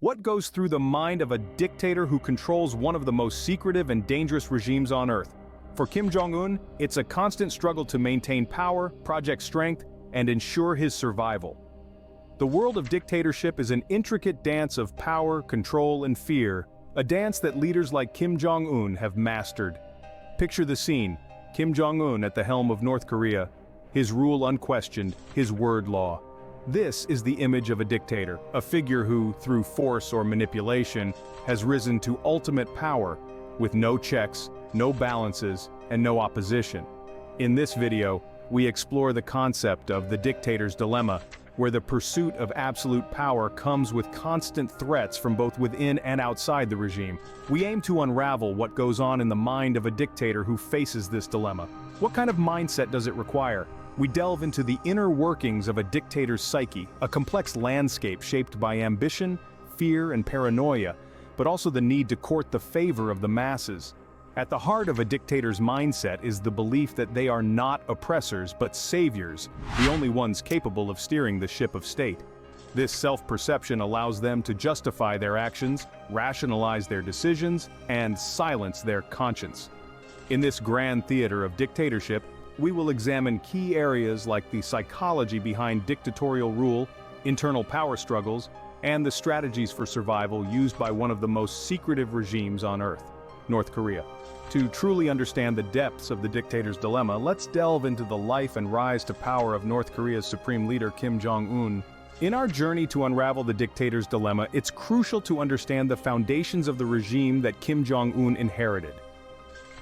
What goes through the mind of a dictator who controls one of the most secretive and dangerous regimes on Earth? For Kim Jong-un, it's a constant struggle to maintain power, project strength, and ensure his survival. The world of dictatorship is an intricate dance of power, control, and fear, a dance that leaders like Kim Jong-un have mastered. Picture the scene: Kim Jong-un at the helm of North Korea, his rule unquestioned, his word law. This is the image of a dictator, a figure who, through force or manipulation, has risen to ultimate power, with no checks, no balances, and no opposition. In this video, we explore the concept of the dictator's dilemma, where the pursuit of absolute power comes with constant threats from both within and outside the regime. We aim to unravel what goes on in the mind of a dictator who faces this dilemma. What kind of mindset does it require? We delve into the inner workings of a dictator's psyche, a complex landscape shaped by ambition, fear, and paranoia, but also the need to court the favor of the masses. At the heart of a dictator's mindset is the belief that they are not oppressors but saviors, the only ones capable of steering the ship of state. This self-perception allows them to justify their actions, rationalize their decisions, and silence their conscience. In this grand theater of dictatorship, we will examine key areas like the psychology behind dictatorial rule, internal power struggles, and the strategies for survival used by one of the most secretive regimes on Earth, North Korea. To truly understand the depths of the dictator's dilemma, let's delve into the life and rise to power of North Korea's supreme leader Kim Jong-un. In our journey to unravel the dictator's dilemma, it's crucial to understand the foundations of the regime that Kim Jong-un inherited.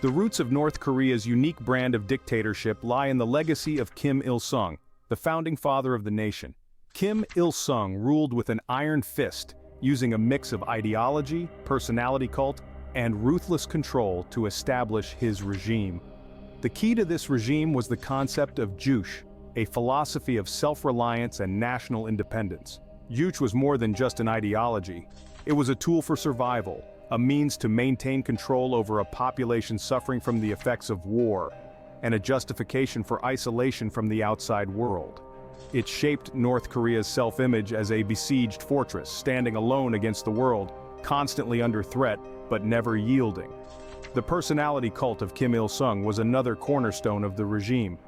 The roots of North Korea's unique brand of dictatorship lie in the legacy of Kim Il-sung, the founding father of the nation. Kim Il-sung ruled with an iron fist, using a mix of ideology, personality cult, and ruthless control to establish his regime. The key to this regime was the concept of juche, a philosophy of self-reliance and national independence. Juche was more than just an ideology. It was a tool for survival, a means to maintain control over a population suffering from the effects of war, and a justification for isolation from the outside world. It shaped North Korea's self-image as a besieged fortress, standing alone against the world, constantly under threat, but never yielding. The personality cult of Kim Il-sung was another cornerstone of the regime.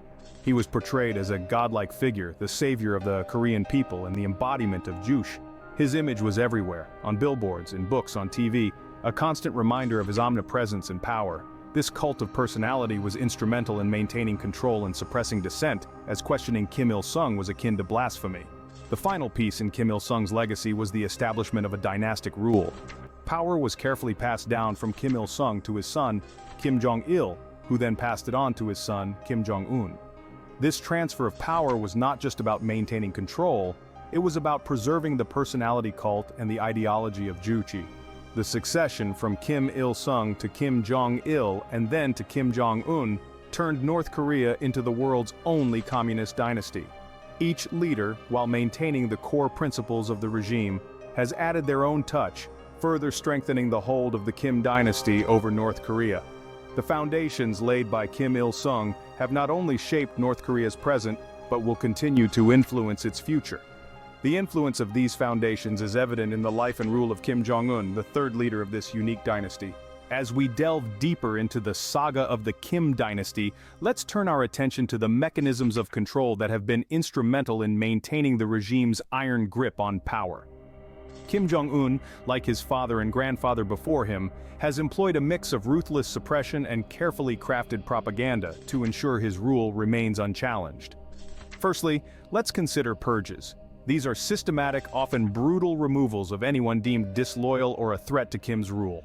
He was portrayed as a godlike figure, the savior of the Korean people and the embodiment of juche. His image was everywhere, on billboards, in books, on TV, a constant reminder of his omnipresence and power. This cult of personality was instrumental in maintaining control and suppressing dissent, as questioning Kim Il-sung was akin to blasphemy. The final piece in Kim Il-sung's legacy was the establishment of a dynastic rule. Power was carefully passed down from Kim Il-sung to his son, Kim Jong-il, who then passed it on to his son, Kim Jong-un. This transfer of power was not just about maintaining control, it was about preserving the personality cult and the ideology of juche. The succession from Kim Il-sung to Kim Jong-il and then to Kim Jong-un turned North Korea into the world's only communist dynasty. Each leader, while maintaining the core principles of the regime, has added their own touch, further strengthening the hold of the Kim dynasty over North Korea. The foundations laid by Kim Il-sung have not only shaped North Korea's present, but will continue to influence its future. The influence of these foundations is evident in the life and rule of Kim Jong-un, the third leader of this unique dynasty. As we delve deeper into the saga of the Kim dynasty, let's turn our attention to the mechanisms of control that have been instrumental in maintaining the regime's iron grip on power. Kim Jong-un, like his father and grandfather before him, has employed a mix of ruthless suppression and carefully crafted propaganda to ensure his rule remains unchallenged. Firstly, let's consider purges. These are systematic, often brutal removals of anyone deemed disloyal or a threat to Kim's rule.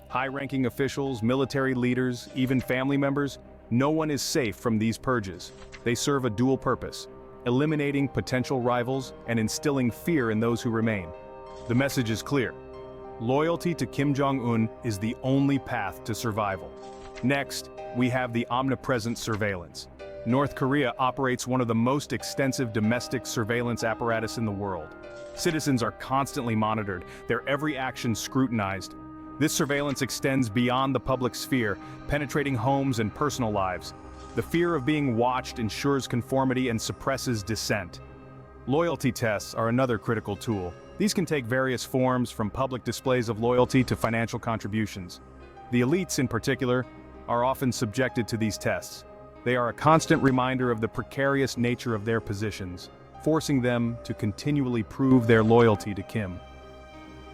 High-ranking officials, military leaders, even family members, no one is safe from these purges. They serve a dual purpose: eliminating potential rivals and instilling fear in those who remain. The message is clear: loyalty to Kim Jong-un is the only path to survival. Next, we have the omnipresent surveillance. North Korea operates one of the most extensive domestic surveillance apparatus in the world. Citizens are constantly monitored, their every action scrutinized. This surveillance extends beyond the public sphere, penetrating homes and personal lives. The fear of being watched ensures conformity and suppresses dissent. Loyalty tests are another critical tool. These can take various forms, from public displays of loyalty to financial contributions. The elites, in particular, are often subjected to these tests. They are a constant reminder of the precarious nature of their positions, forcing them to continually prove their loyalty to Kim.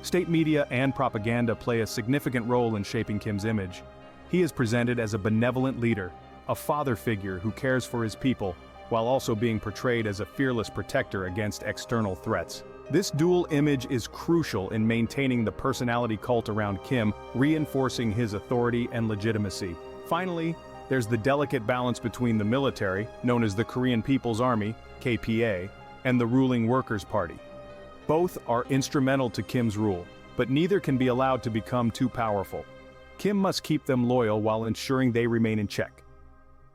State media and propaganda play a significant role in shaping Kim's image. He is presented as a benevolent leader, a father figure who cares for his people, while also being portrayed as a fearless protector against external threats. This dual image is crucial in maintaining the personality cult around Kim, reinforcing his authority and legitimacy. Finally, there's the delicate balance between the military, known as the Korean People's Army, KPA, and the ruling Workers' Party. Both are instrumental to Kim's rule, but neither can be allowed to become too powerful. Kim must keep them loyal while ensuring they remain in check.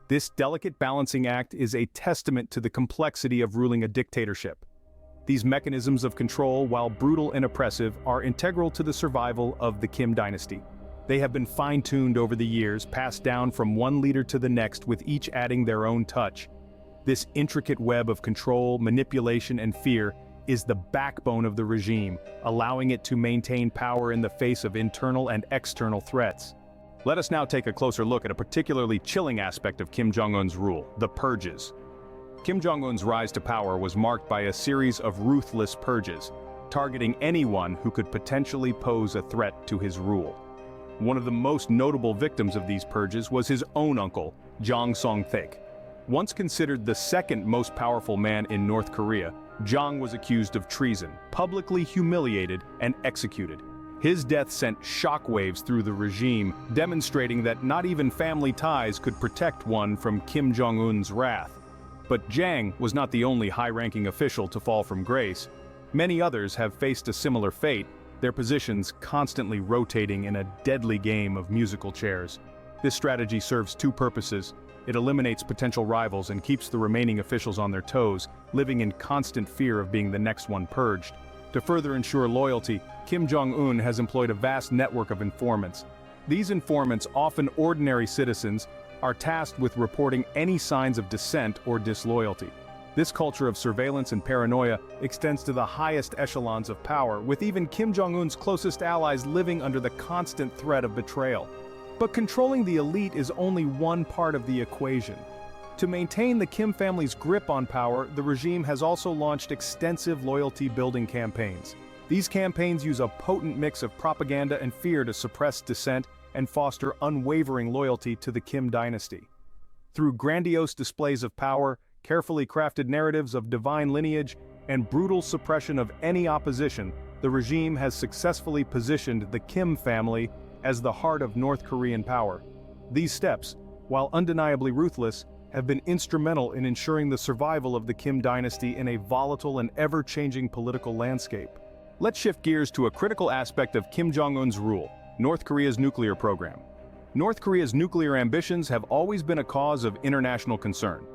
This delicate balancing act is a testament to the complexity of ruling a dictatorship. These mechanisms of control, while brutal and oppressive, are integral to the survival of the Kim dynasty. They have been fine-tuned over the years, passed down from one leader to the next, with each adding their own touch. This intricate web of control, manipulation, and fear is the backbone of the regime, allowing it to maintain power in the face of internal and external threats. Let us now take a closer look at a particularly chilling aspect of Kim Jong-un's rule, the Purges. Kim Jong-un's rise to power was marked by a series of ruthless purges, targeting anyone who could potentially pose a threat to his rule. One of the most notable victims of these purges was his own uncle, Jang Song-thaek. Once considered the second most powerful man in North Korea, Jang was accused of treason, publicly humiliated, and executed. His death sent shockwaves through the regime, demonstrating that not even family ties could protect one from Kim Jong-un's wrath. But Jang was not the only high-ranking official to fall from grace. Many others have faced a similar fate, their positions constantly rotating in a deadly game of musical chairs. This strategy serves two purposes. It eliminates potential rivals and keeps the remaining officials on their toes, living in constant fear of being the next one purged. To further ensure loyalty, Kim Jong-un has employed a vast network of informants. These informants, often ordinary citizens, are tasked with reporting any signs of dissent or disloyalty. This culture of surveillance and paranoia extends to the highest echelons of power, with even Kim Jong-un's closest allies living under the constant threat of betrayal. But controlling the elite is only one part of the equation. To maintain the Kim family's grip on power, the regime has also launched extensive loyalty-building campaigns. These campaigns use a potent mix of propaganda and fear to suppress dissent and foster unwavering loyalty to the Kim dynasty. Through grandiose displays of power, carefully crafted narratives of divine lineage, and brutal suppression of any opposition, the regime has successfully positioned the Kim family as the heart of North Korean power. These steps, while undeniably ruthless, have been instrumental in ensuring the survival of the Kim dynasty in a volatile and ever-changing political landscape. Let's shift gears to a critical aspect of Kim Jong-un's rule: North Korea's nuclear program. North Korea's nuclear ambitions have always been a cause of international concern.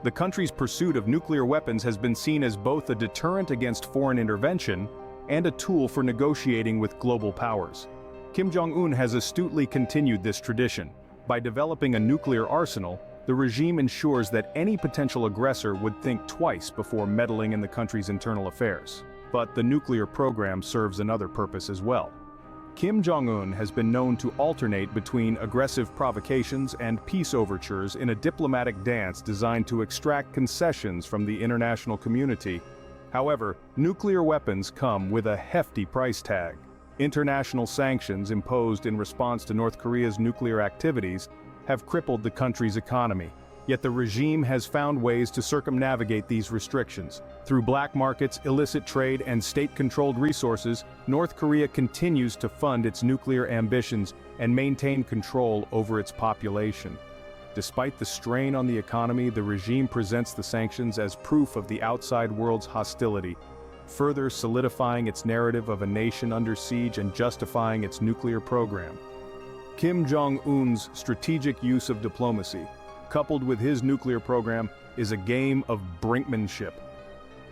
The country's pursuit of nuclear weapons has been seen as both a deterrent against foreign intervention and a tool for negotiating with global powers. Kim Jong-un has astutely continued this tradition. By developing a nuclear arsenal, the regime ensures that any potential aggressor would think twice before meddling in the country's internal affairs. But the nuclear program serves another purpose as well. Kim Jong-un has been known to alternate between aggressive provocations and peace overtures in a diplomatic dance designed to extract concessions from the international community. However, nuclear weapons come with a hefty price tag. International sanctions imposed in response to North Korea's nuclear activities have crippled the country's economy. Yet the regime has found ways to circumnavigate these restrictions. Through black markets, illicit trade, and state-controlled resources, North Korea continues to fund its nuclear ambitions and maintain control over its population. Despite the strain on the economy, the regime presents the sanctions as proof of the outside world's hostility, further solidifying its narrative of a nation under siege and justifying its nuclear program. Kim Jong-un's strategic use of diplomacy, coupled with his nuclear program, is a game of brinkmanship.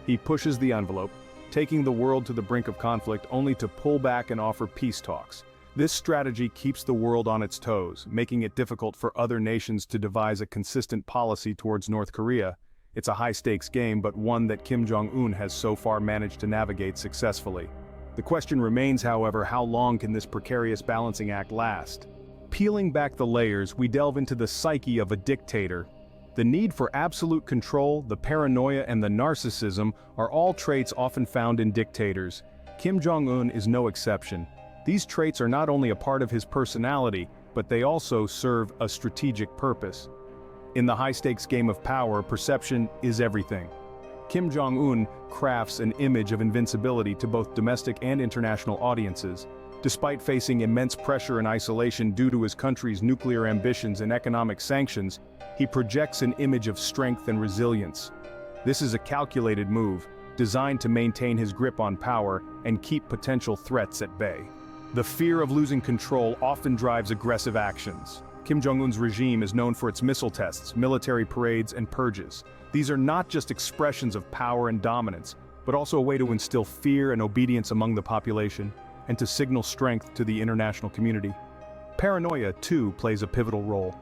He pushes the envelope, taking the world to the brink of conflict only to pull back and offer peace talks. This strategy keeps the world on its toes, making it difficult for other nations to devise a consistent policy towards North Korea. It's a high-stakes game, but one that Kim Jong-un has so far managed to navigate successfully. The question remains, however, how long can this precarious balancing act last? Peeling back the layers, we delve into the psyche of a dictator. The need for absolute control, the paranoia, and the narcissism are all traits often found in dictators. Kim Jong-un is no exception. These traits are not only a part of his personality, but they also serve a strategic purpose. In the high-stakes game of power, perception is everything. Kim Jong-un crafts an image of invincibility to both domestic and international audiences. Despite facing immense pressure and isolation due to his country's nuclear ambitions and economic sanctions, he projects an image of strength and resilience. This is a calculated move, designed to maintain his grip on power and keep potential threats at bay. The fear of losing control often drives aggressive actions. Kim Jong-un's regime is known for its missile tests, military parades, and purges. These are not just expressions of power and dominance, but also a way to instill fear and obedience among the population, and to signal strength to the international community. Paranoia, too, plays a pivotal role.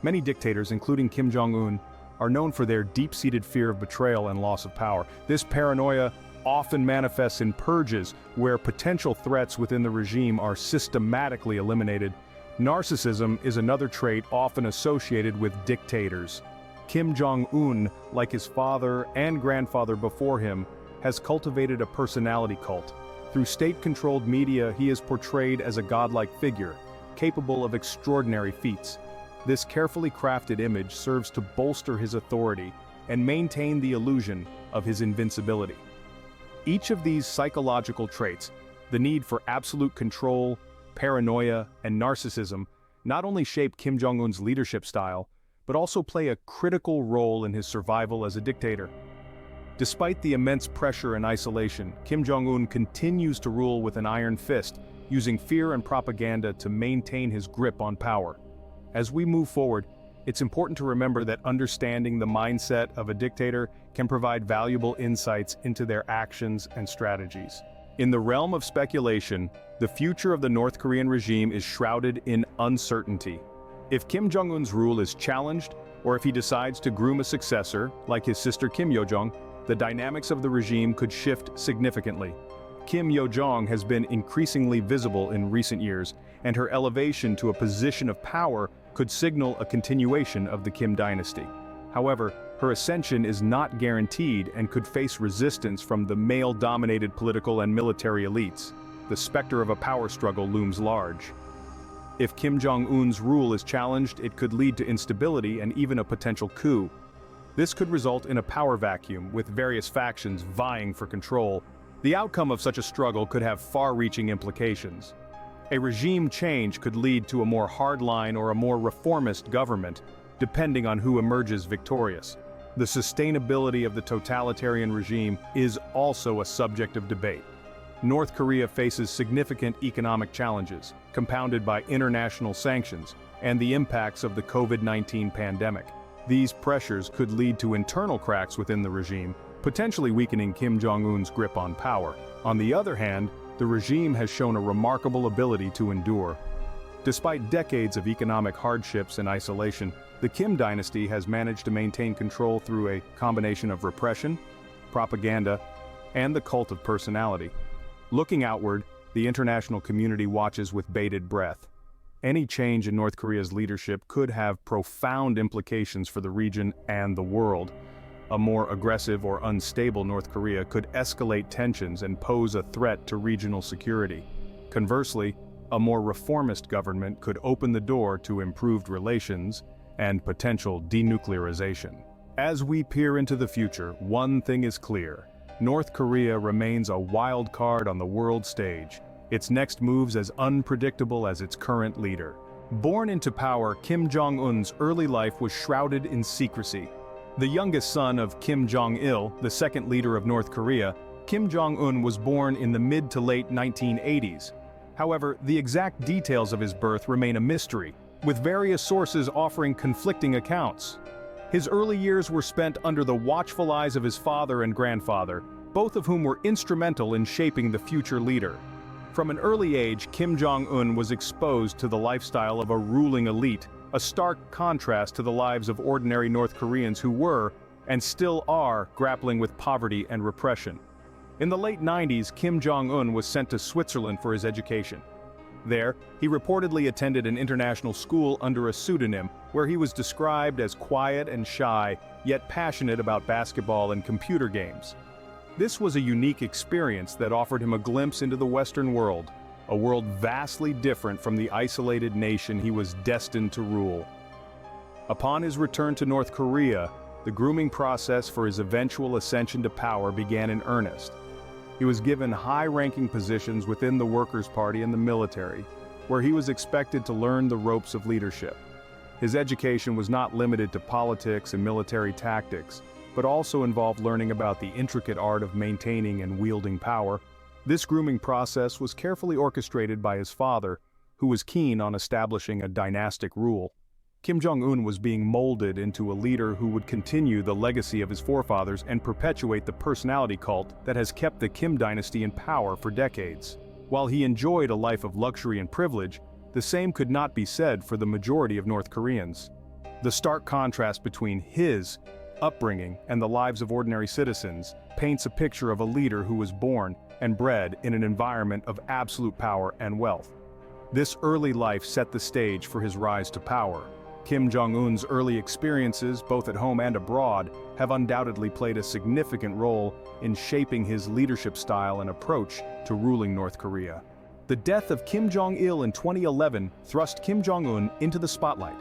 Many dictators, including Kim Jong-un, are known for their deep-seated fear of betrayal and loss of power. This paranoia often manifests in purges, where potential threats within the regime are systematically eliminated. Narcissism is another trait often associated with dictators. Kim Jong-un, like his father and grandfather before him, has cultivated a personality cult. Through state-controlled media, he is portrayed as a godlike figure, capable of extraordinary feats. This carefully crafted image serves to bolster his authority and maintain the illusion of his invincibility. Each of these psychological traits, the need for absolute control, paranoia, and narcissism, not only shape Kim Jong-un's leadership style, but also play a critical role in his survival as a dictator. Despite the immense pressure and isolation, Kim Jong-un continues to rule with an iron fist, using fear and propaganda to maintain his grip on power. As we move forward, it's important to remember that understanding the mindset of a dictator can provide valuable insights into their actions and strategies. In the realm of speculation, the future of the North Korean regime is shrouded in uncertainty. If Kim Jong-un's rule is challenged, or if he decides to groom a successor, like his sister Kim Yo-jong, the dynamics of the regime could shift significantly. Kim Yo-jong has been increasingly visible in recent years, and her elevation to a position of power could signal a continuation of the Kim dynasty. However, her ascension is not guaranteed and could face resistance from the male-dominated political and military elites. The specter of a power struggle looms large. If Kim Jong-un's rule is challenged, it could lead to instability and even a potential coup. This could result in a power vacuum, with various factions vying for control. The outcome of such a struggle could have far-reaching implications. A regime change could lead to a more hardline or a more reformist government, depending on who emerges victorious. The sustainability of the totalitarian regime is also a subject of debate. North Korea faces significant economic challenges, compounded by international sanctions and the impacts of the COVID-19 pandemic. These pressures could lead to internal cracks within the regime, potentially weakening Kim Jong-un's grip on power. On the other hand, the regime has shown a remarkable ability to endure. Despite decades of economic hardships and isolation, the Kim dynasty has managed to maintain control through a combination of repression, propaganda, and the cult of personality. Looking outward, the international community watches with bated breath. Any change in North Korea's leadership could have profound implications for the region and the world. A more aggressive or unstable North Korea could escalate tensions and pose a threat to regional security. Conversely, a more reformist government could open the door to improved relations and potential denuclearization. As we peer into the future, one thing is clear: North Korea remains a wild card on the world stage, its next moves as unpredictable as its current leader. Born into power, Kim Jong-un's early life was shrouded in secrecy. The youngest son of Kim Jong-il, the second leader of North Korea, Kim Jong-un was born in the mid to late 1980s. However, the exact details of his birth remain a mystery, with various sources offering conflicting accounts. His early years were spent under the watchful eyes of his father and grandfather, both of whom were instrumental in shaping the future leader. From an early age, Kim Jong-un was exposed to the lifestyle of a ruling elite, a stark contrast to the lives of ordinary North Koreans who were, and still are grappling with poverty and repression. In the late 90s, Kim Jong-un was sent to Switzerland for his education. There, he reportedly attended an international school under a pseudonym, where he was described as quiet and shy, yet passionate about basketball and computer games. This was a unique experience that offered him a glimpse into the Western world, a world vastly different from the isolated nation he was destined to rule. Upon his return to North Korea, the grooming process for his eventual ascension to power began in earnest. He was given high-ranking positions within the Workers' Party and the military, where he was expected to learn the ropes of leadership. His education was not limited to politics and military tactics, but also involved learning about the intricate art of maintaining and wielding power. This grooming process was carefully orchestrated by his father, who was keen on establishing a dynastic rule. Kim Jong-un was being molded into a leader who would continue the legacy of his forefathers and perpetuate the personality cult that has kept the Kim dynasty in power for decades. While he enjoyed a life of luxury and privilege, the same could not be said for the majority of North Koreans. The stark contrast between his upbringing and the lives of ordinary citizens paints a picture of a leader who was born and bred in an environment of absolute power and wealth. This early life set the stage for his rise to power. Kim Jong-un's early experiences, both at home and abroad, have undoubtedly played a significant role in shaping his leadership style and approach to ruling North Korea. The death of Kim Jong-il in 2011 thrust Kim Jong-un into the spotlight.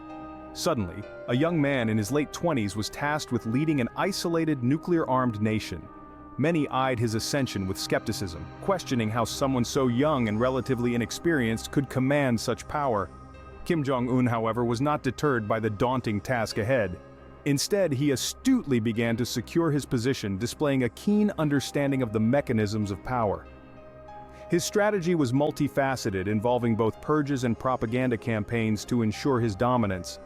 Suddenly, a young man in his late 20s was tasked with leading an isolated nuclear-armed nation. Many eyed his ascension with skepticism, questioning how someone so young and relatively inexperienced could command such power. Kim Jong-un, however, was not deterred by the daunting task ahead. Instead, he astutely began to secure his position, displaying a keen understanding of the mechanisms of power. His strategy was multifaceted, involving both purges and propaganda campaigns to ensure his dominance.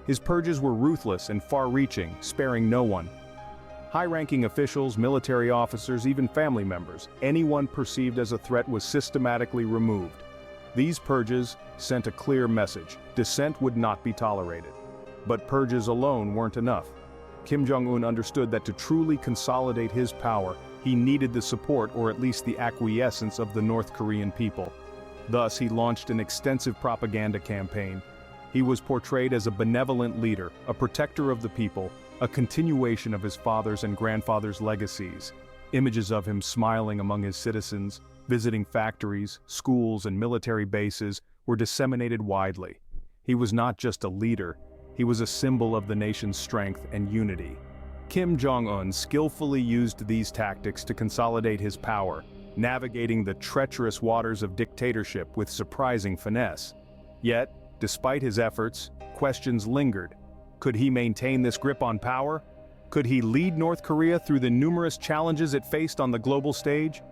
His purges were ruthless and far-reaching, sparing no one. High-ranking officials, military officers, even family members, anyone perceived as a threat was systematically removed. These purges sent a clear message: dissent would not be tolerated. But purges alone weren't enough. Kim Jong-un understood that to truly consolidate his power, he needed the support, or at least the acquiescence, of the North Korean people. Thus, he launched an extensive propaganda campaign. He was portrayed as a benevolent leader, a protector of the people, a continuation of his father's and grandfather's legacies. Images of him smiling among his citizens, visiting factories, schools, and military bases were disseminated widely. He was not just a leader, he was a symbol of the nation's strength and unity. Kim Jong-un skillfully used these tactics to consolidate his power, navigating the treacherous waters of dictatorship with surprising finesse. Yet, despite his efforts, questions lingered. Could he maintain this grip on power? Could he lead North Korea through the numerous challenges it faced on the global stage?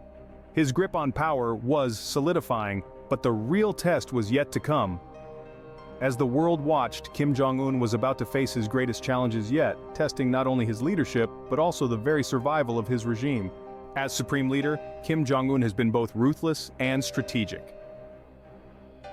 His grip on power was solidifying, but the real test was yet to come. As the world watched, Kim Jong-un was about to face his greatest challenges yet, testing not only his leadership, but also the very survival of his regime. As supreme leader, Kim Jong-un has been both ruthless and strategic.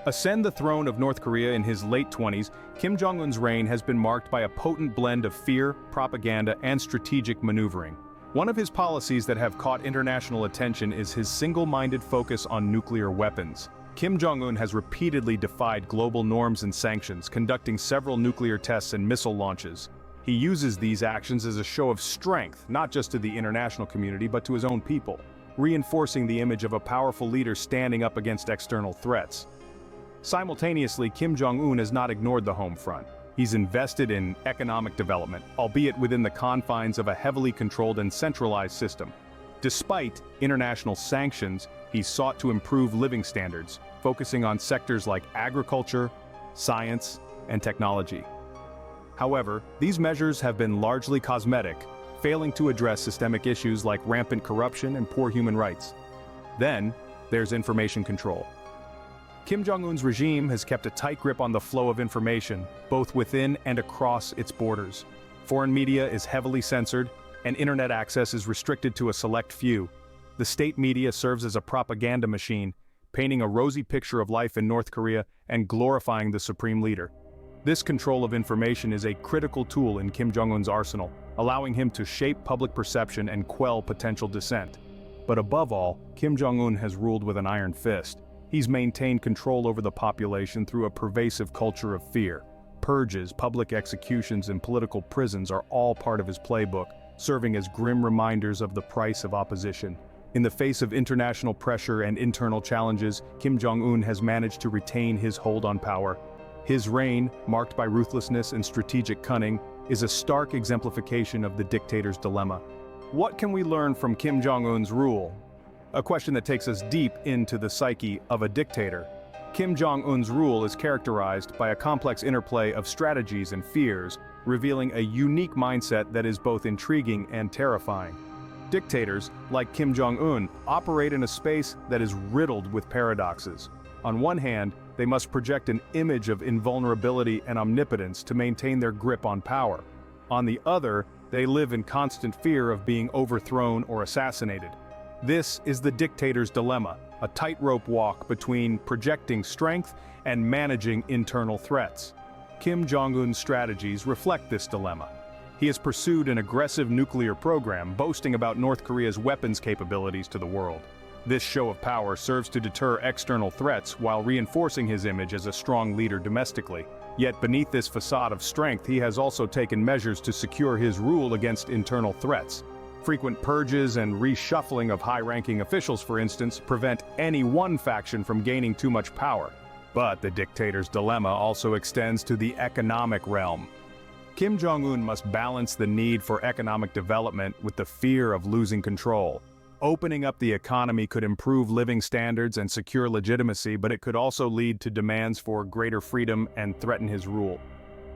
Ascend the throne of North Korea in his late 20s, Kim Jong-un's reign has been marked by a potent blend of fear, propaganda, and strategic maneuvering. One of his policies that have caught international attention is his single-minded focus on nuclear weapons. Kim Jong-un has repeatedly defied global norms and sanctions, conducting several nuclear tests and missile launches. He uses these actions as a show of strength, not just to the international community but to his own people, reinforcing the image of a powerful leader standing up against external threats. Simultaneously, Kim Jong-un has not ignored the home front. He's invested in economic development, albeit within the confines of a heavily controlled and centralized system. Despite international sanctions, he's sought to improve living standards, focusing on sectors like agriculture, science, and technology. However, these measures have been largely cosmetic, failing to address systemic issues like rampant corruption and poor human rights. Then, there's information control. Kim Jong-un's regime has kept a tight grip on the flow of information, both within and across its borders. Foreign media is heavily censored, and internet access is restricted to a select few. The state media serves as a propaganda machine, painting a rosy picture of life in North Korea and glorifying the supreme leader. This control of information is a critical tool in Kim Jong-un's arsenal, allowing him to shape public perception and quell potential dissent. But above all, Kim Jong-un has ruled with an iron fist. He's maintained control over the population through a pervasive culture of fear. Purges, public executions, and political prisons are all part of his playbook, serving as grim reminders of the price of opposition. In the face of international pressure and internal challenges, Kim Jong-un has managed to retain his hold on power. His reign, marked by ruthlessness and strategic cunning, is a stark exemplification of the dictator's dilemma. What can we learn from Kim Jong-un's rule? A question that takes us deep into the psyche of a dictator. Kim Jong-un's rule is characterized by a complex interplay of strategies and fears, revealing a unique mindset that is both intriguing and terrifying. Dictators, like Kim Jong-un, operate in a space that is riddled with paradoxes. On one hand, they must project an image of invulnerability and omnipotence to maintain their grip on power. On the other, they live in constant fear of being overthrown or assassinated. This is the dictator's dilemma, a tightrope walk between projecting strength and managing internal threats. Kim Jong-un's strategies reflect this dilemma. He has pursued an aggressive nuclear program, boasting about North Korea's weapons capabilities to the world. This show of power serves to deter external threats while reinforcing his image as a strong leader domestically. Yet beneath this facade of strength, he has also taken measures to secure his rule against internal threats. Frequent purges and reshuffling of high-ranking officials, for instance, prevent any one faction from gaining too much power. But the dictator's dilemma also extends to the economic realm. Kim Jong-un must balance the need for economic development with the fear of losing control. Opening up the economy could improve living standards and secure legitimacy, but it could also lead to demands for greater freedom and threaten his rule.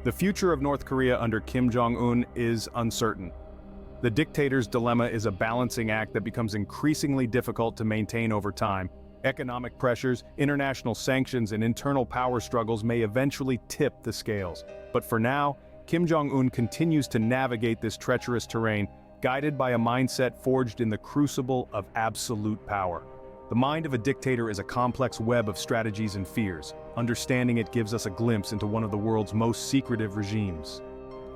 The future of North Korea under Kim Jong-un is uncertain. The dictator's dilemma is a balancing act that becomes increasingly difficult to maintain over time. Economic pressures, international sanctions, and internal power struggles may eventually tip the scales. But for now, Kim Jong-un continues to navigate this treacherous terrain, guided by a mindset forged in the crucible of absolute power. The mind of a dictator is a complex web of strategies and fears. Understanding it gives us a glimpse into one of the world's most secretive regimes.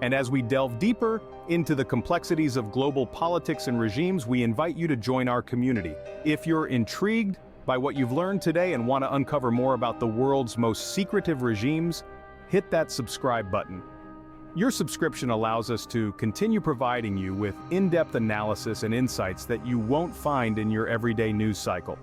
And as we delve deeper into the complexities of global politics and regimes, we invite you to join our community. If you're intrigued by what you've learned today and want to uncover more about the world's most secretive regimes, hit that subscribe button. Your subscription allows us to continue providing you with in-depth analysis and insights that you won't find in your everyday news cycle.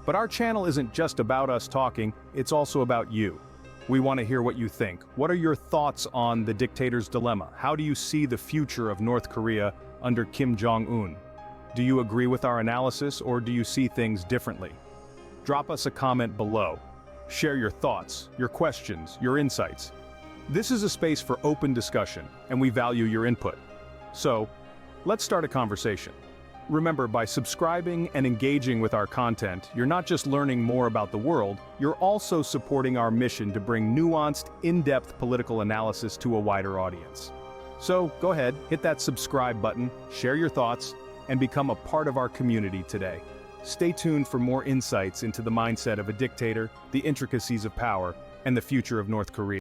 But our channel isn't just about us talking, it's also about you. We want to hear what you think. What are your thoughts on the dictator's dilemma? How do you see the future of North Korea under Kim Jong-un? Do you agree with our analysis, or do you see things differently? Drop us a comment below. Share your thoughts, your questions, your insights. This is a space for open discussion, and we value your input. So, let's start a conversation. Remember, by subscribing and engaging with our content, you're not just learning more about the world, you're also supporting our mission to bring nuanced, in-depth political analysis to a wider audience. So, go ahead, hit that subscribe button, share your thoughts, and become a part of our community today. Stay tuned for more insights into the mindset of a dictator, the intricacies of power, and the future of North Korea.